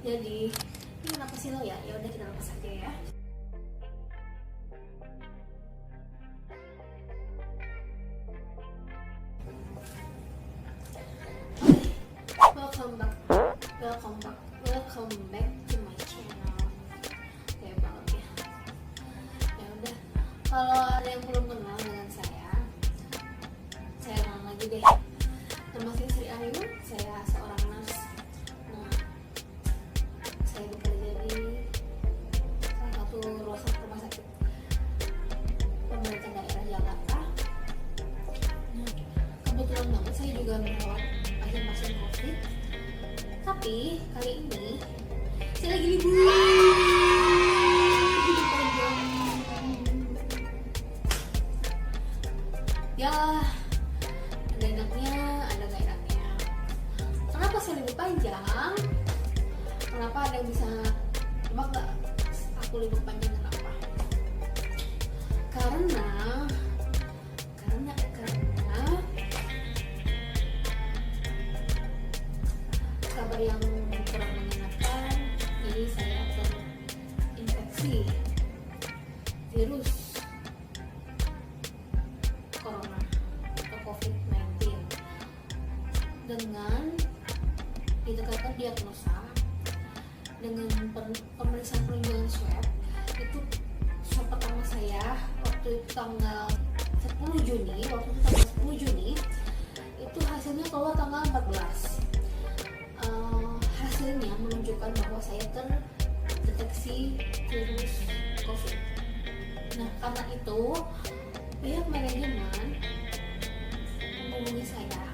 Jadi ini kenapa sih lo ya? Ya udah kita lepas aja ya. Welcome back, welcome back to my channel. Kayak banget ya. Ya udah, kalau ada yang belum kenal dengan saya kenal lagi deh. Nama saya Sri Ayu, saya seorang nurse. Nah, saya bekerja di salah satu rumah sakit pemerintah daerah Jakarta. Nah, kebetulan banget saya juga merawat pasien-pasien COVID. Tapi kali ini saya lagi libur. Ya, ada enaknya, ada gak enaknya. Kenapa saya libur panjang? Kenapa ada yang bisa tebak gak aku libur panjang kenapa? Karena kabar yang kurang mengenakan. Jadi saya terinfeksi virus corona atau COVID-19 dengan didekatkan diagnosa dengan pemeriksaan penunjukan swab. Itu swab pertama saya waktu itu tanggal 10 Juni itu hasilnya keluar tanggal 14. Hasilnya menunjukkan bahwa saya terdeteksi virus COVID. Nah, karena itu pihak manajemen menghubungi saya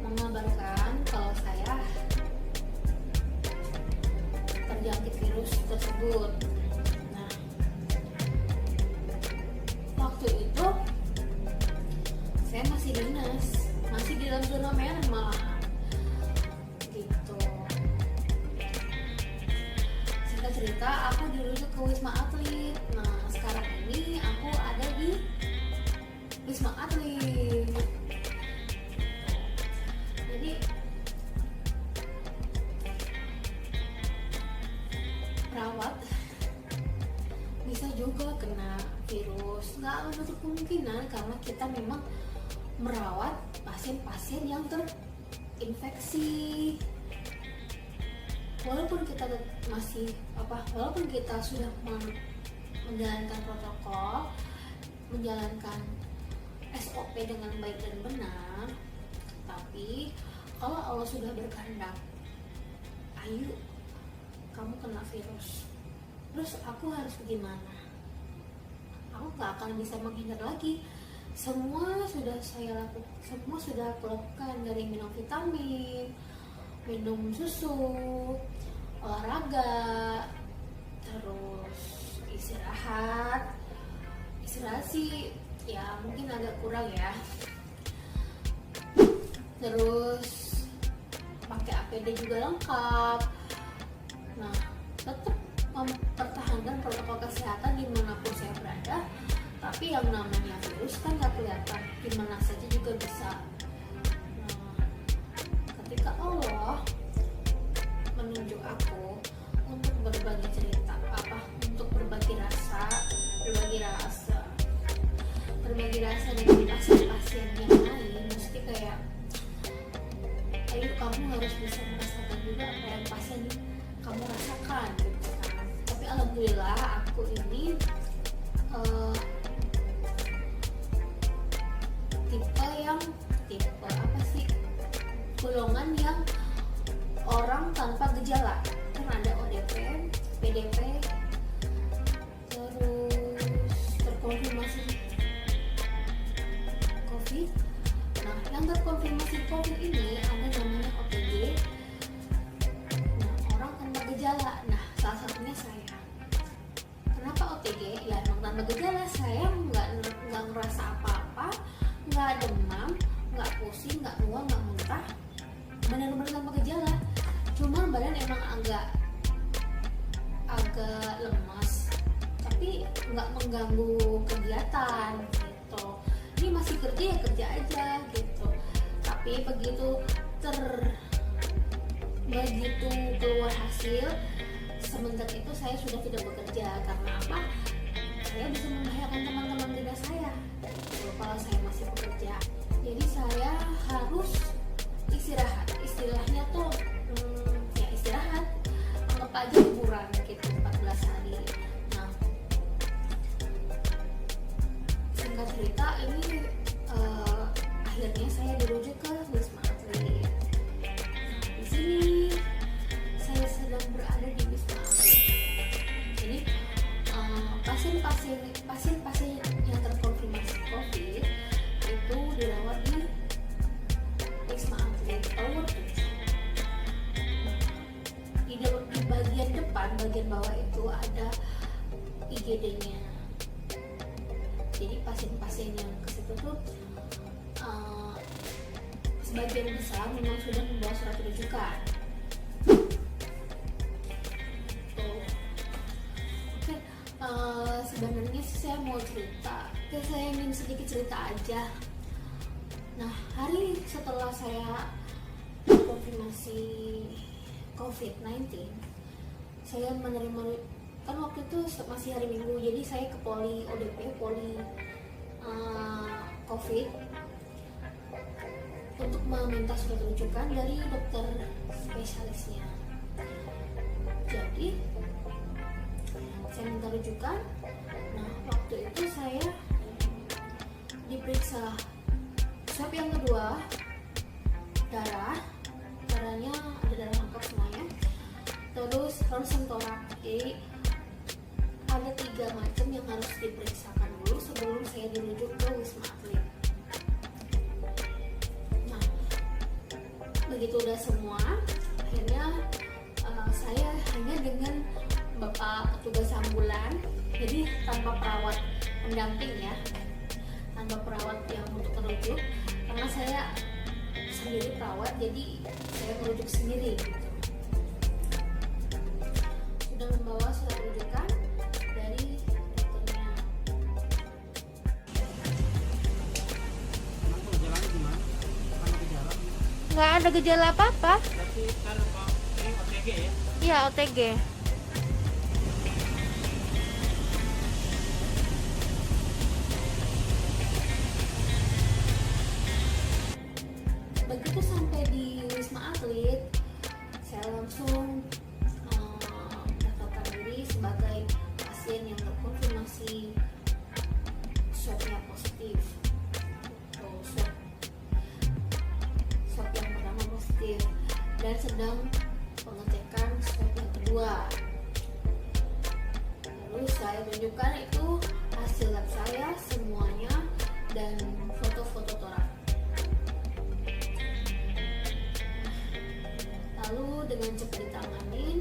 mengabarkan kalau saya terjangkit virus tersebut. Nah, waktu itu saya masih dinas, masih di dalam zona merah malah. Cerita aku dirujuk ke Wisma Atlet. Nah, sekarang ini aku ada di Wisma Atlet. Jadi perawat bisa juga kena virus. Nggak menutup kemungkinan karena kita memang merawat pasien-pasien yang terinfeksi. Walaupun kita sudah menjalankan protokol, menjalankan SOP dengan baik dan benar, tapi kalau Allah sudah berkehendak, ayo kamu kena virus, terus aku harus gimana? Aku gak akan bisa menghindar lagi. Semua sudah aku lakukan, dari minum vitamin, minum susu, olahraga, terus istirahat sih ya mungkin agak kurang ya, terus pakai APD juga lengkap. Nah, tetap mempertahankan protokol kesehatan dimanapun saya berada. Tapi yang namanya virus kan gak kelihatan, dimana saja juga bisa. Ketika Allah menunjuk aku untuk berbagi cerita, untuk berbagi rasa dengan pasien-pasien yang lain, mesti kayak ayo kamu harus bisa merasakan juga apa yang pasien kamu rasakan gitu kan. Tapi alhamdulillah aku ini golongan yang orang tanpa gejala. Kan ada ODP, PDP, terus terkonfirmasi COVID. Nah, yang terkonfirmasi COVID ini ada namanya OTG. Nah, orang tanpa gejala. Nah, salah satunya saya. Kenapa OTG? Ya, emang tanpa gejala. Saya nggak ngerasa apa-apa, nggak demam, nggak pusing, nggak mual, nggak muntah. Benar-benar tanpa gejala, cuman badan emang agak lemas, tapi nggak mengganggu kegiatan gitu. Ini masih kerja ya kerja aja gitu. Tapi begitu begitu keluar hasil semenjak itu saya sudah tidak bekerja. Karena apa? Saya bisa membahayakan teman-teman dinas saya kalau saya masih bekerja. Jadi saya harus istirahat, istilahnya tuh ya istirahat, anggap aja liburan gitu 14 hari. Nah, singkat cerita ini akhirnya saya dirujuk ke Wisma Atlet. Di sini saya sedang berada di Wisma Atlet. Jadi pasien-pasien yang terkonfirmasi COVID itu dirawat di Wisma Atlet Tower 7. Di bagian depan, bagian bawah itu ada IGD-nya. Jadi pasien-pasien yang ke situ tuh sebagian besar memang sudah membawa surat rujukan. Oke, sebenarnya sih saya mau cerita, saya ingin sedikit cerita aja. Nah, hari setelah saya konfirmasi COVID-19, saya menerima, kan waktu itu masih hari Minggu, jadi saya ke Poli ODP, Poli COVID untuk meminta surat rujukan dari dokter spesialisnya. Jadi saya minta rujukan. Nah, waktu itu saya diperiksa swab yang kedua, darahnya ada darah lengkap semuanya, terus ronsen toraks. Jadi ada 3 macam yang harus diperiksakan dulu sebelum saya dirujuk ke Wisma Atlet. Nah, begitu udah semua, akhirnya saya hanya dengan bapak petugas ambulan, jadi tanpa perawat pendamping ya, tanpa perawat yang untuk merujuk, karena saya sendiri perawat, jadi saya merujuk sendiri gitu. Sudah membawa surat rujukan dari dokternya. Nggak ada gejala apa-apa. Berarti kan ini OTG ya? Iya, OTG. Begitu sampai di Wisma Atlet, saya langsung mendaftarkan diri sebagai pasien yang terkonfirmasi swabnya positif. Swab yang pertama positif dan sedang pengecekan swab yang kedua. Lalu saya tunjukkan itu hasil lab saya semuanya dan foto-foto toraks. Lalu dengan cepat ditanganin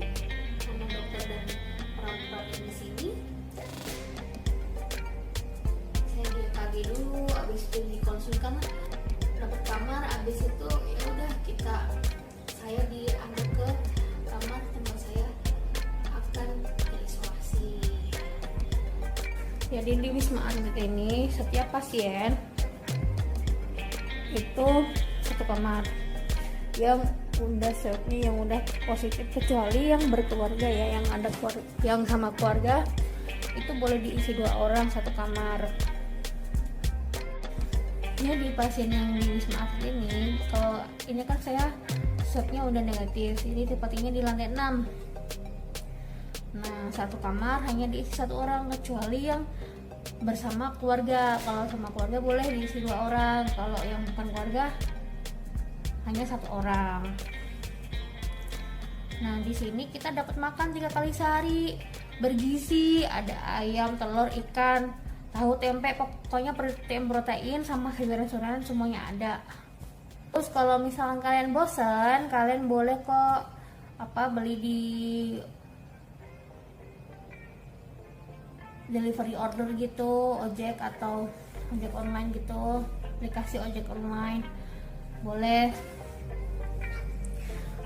sama dokter dan perawat-perawat yang di sini, saya di EKG dulu, habis itu dikonsulkan, dapat kamar, habis itu ya udah saya diantar ke kamar tempat saya akan diisolasi. Jadi di Wisma Atlet ini setiap pasien itu satu kamar. Yang udah swabnya yang udah positif, kecuali yang berkeluarga ya, yang ada yang sama keluarga itu boleh diisi 2 orang satu kamar. Jadi pasien yang di Wisma Atlet ini, kalau ini kan saya swabnya udah negatif, jadi tempatnya di lantai 6. Nah, satu kamar hanya diisi 1 orang, kecuali yang bersama keluarga. Kalau sama keluarga boleh diisi 2 orang, kalau yang bukan keluarga hanya 1 orang. Nah, di sini kita dapat makan 3 kali sehari, bergizi, ada ayam, telur, ikan, tahu, tempe, pokoknya protein sama sayuran-sayuran semuanya ada. Terus kalau misalkan kalian bosan, kalian boleh kok beli di delivery order gitu, ojek atau ojek online gitu, aplikasi ojek online boleh.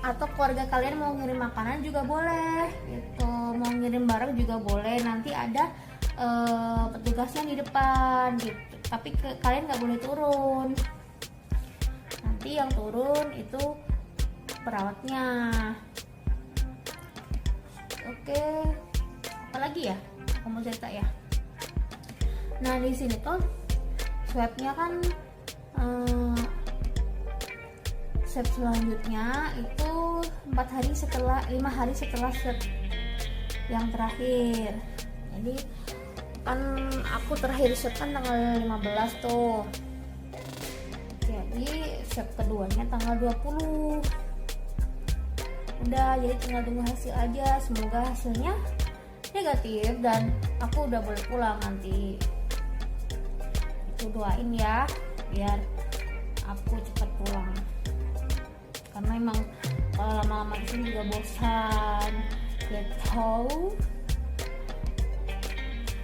Atau keluarga kalian mau ngirim makanan juga boleh gitu, mau ngirim barang juga boleh. Nanti ada petugasnya di depan gitu, tapi kalian nggak boleh turun. Nanti yang turun itu perawatnya. Oke, apalagi ya kamu cerita ya. Nah di sini tuh swabnya kan swab selanjutnya itu 5 hari setelah swab yang terakhir. Jadi kan aku terakhir swab kan tanggal 15 tuh, jadi swab keduanya tanggal 20. Udah, jadi tinggal tunggu hasil aja. Semoga hasilnya negatif dan aku udah boleh pulang nanti. Itu doain ya biar aku cepat pulang, karena emang kalau lama-lama di sini juga bosan gitu.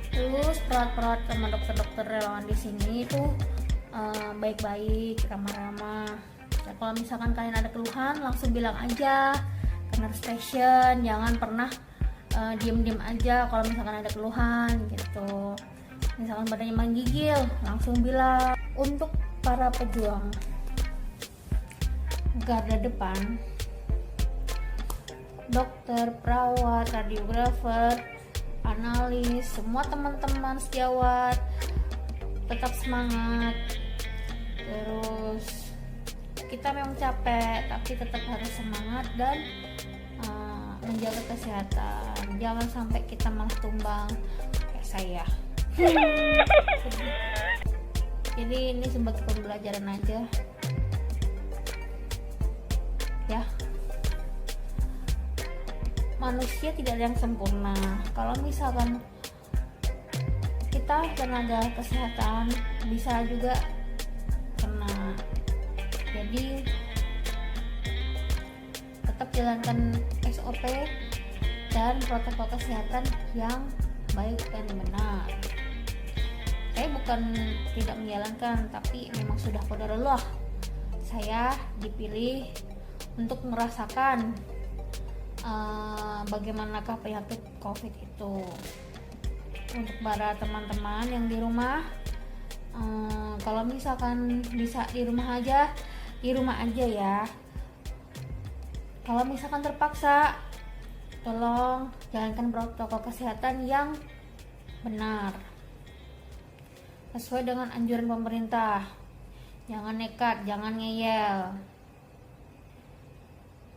Terus perawat-perawat sama dokter-dokter relawan di sini tuh baik-baik, ramah-ramah. Ya, kalau misalkan kalian ada keluhan langsung bilang aja ke nurse station, jangan pernah diem-diem aja kalau misalkan ada keluhan gitu. Misalkan badannya menggigil langsung bilang. Untuk para pejuang garda depan, dokter, perawat, radiografer, analis, semua teman-teman sejawat tetap semangat. Terus kita memang capek tapi tetap harus semangat dan menjaga kesehatan. Jangan sampai kita malah tumbang kayak saya. Jadi ini sebagai pembelajaran aja ya. Manusia tidak ada yang sempurna. Kalau misalkan kita tenaga kesehatan bisa juga kena. Jadi tetap jalankan SOP dan protokol kesehatan yang baik dan benar. Saya bukan tidak menjalankan, tapi memang sudah qadarullah saya dipilih untuk merasakan bagaimanakah penyakit COVID itu. Untuk para teman-teman yang di rumah, kalau misalkan bisa di rumah aja ya. Kalau misalkan terpaksa, tolong jalankan protokol kesehatan yang benar sesuai dengan anjuran pemerintah. Jangan nekat, jangan ngeyel.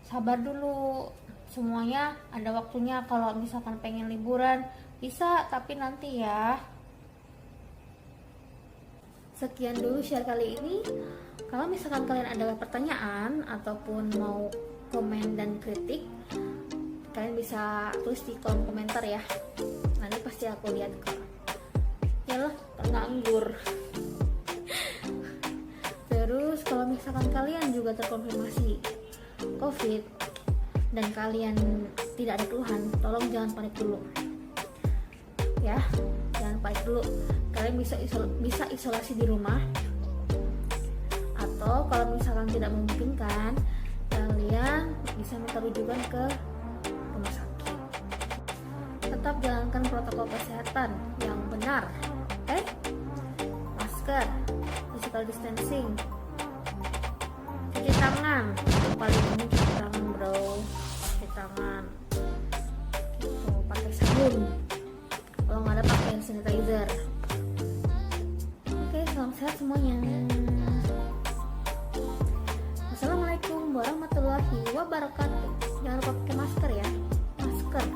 Sabar dulu, semuanya ada waktunya. Kalau misalkan pengen liburan bisa, tapi nanti ya. Sekian dulu share kali ini. Kalau misalkan kalian ada pertanyaan ataupun mau komen dan kritik, kalian bisa tulis di kolom komentar ya. Nanti pasti aku lihat kok. Yalah, nganggur. Terus kalau misalkan kalian juga terkonfirmasi COVID dan kalian tidak ada keluhan, tolong jangan panik dulu ya, jangan panik dulu. Kalian bisa isolasi di rumah, atau kalau misalkan tidak memungkinkan, kalian bisa minta rujukan ke rumah sakit. Tetap jalankan protokol kesehatan yang benar, oke? Masker, physical distancing, cuci tangan, yang paling penting cuci tangan bro, cuci tangan gitu, pakai sabun, kalau nggak ada pakai hand sanitizer. Oke, salam sehat semuanya. Assalamualaikum warahmatullahi wabarakatuh. Jangan lupa pakai masker ya, masker.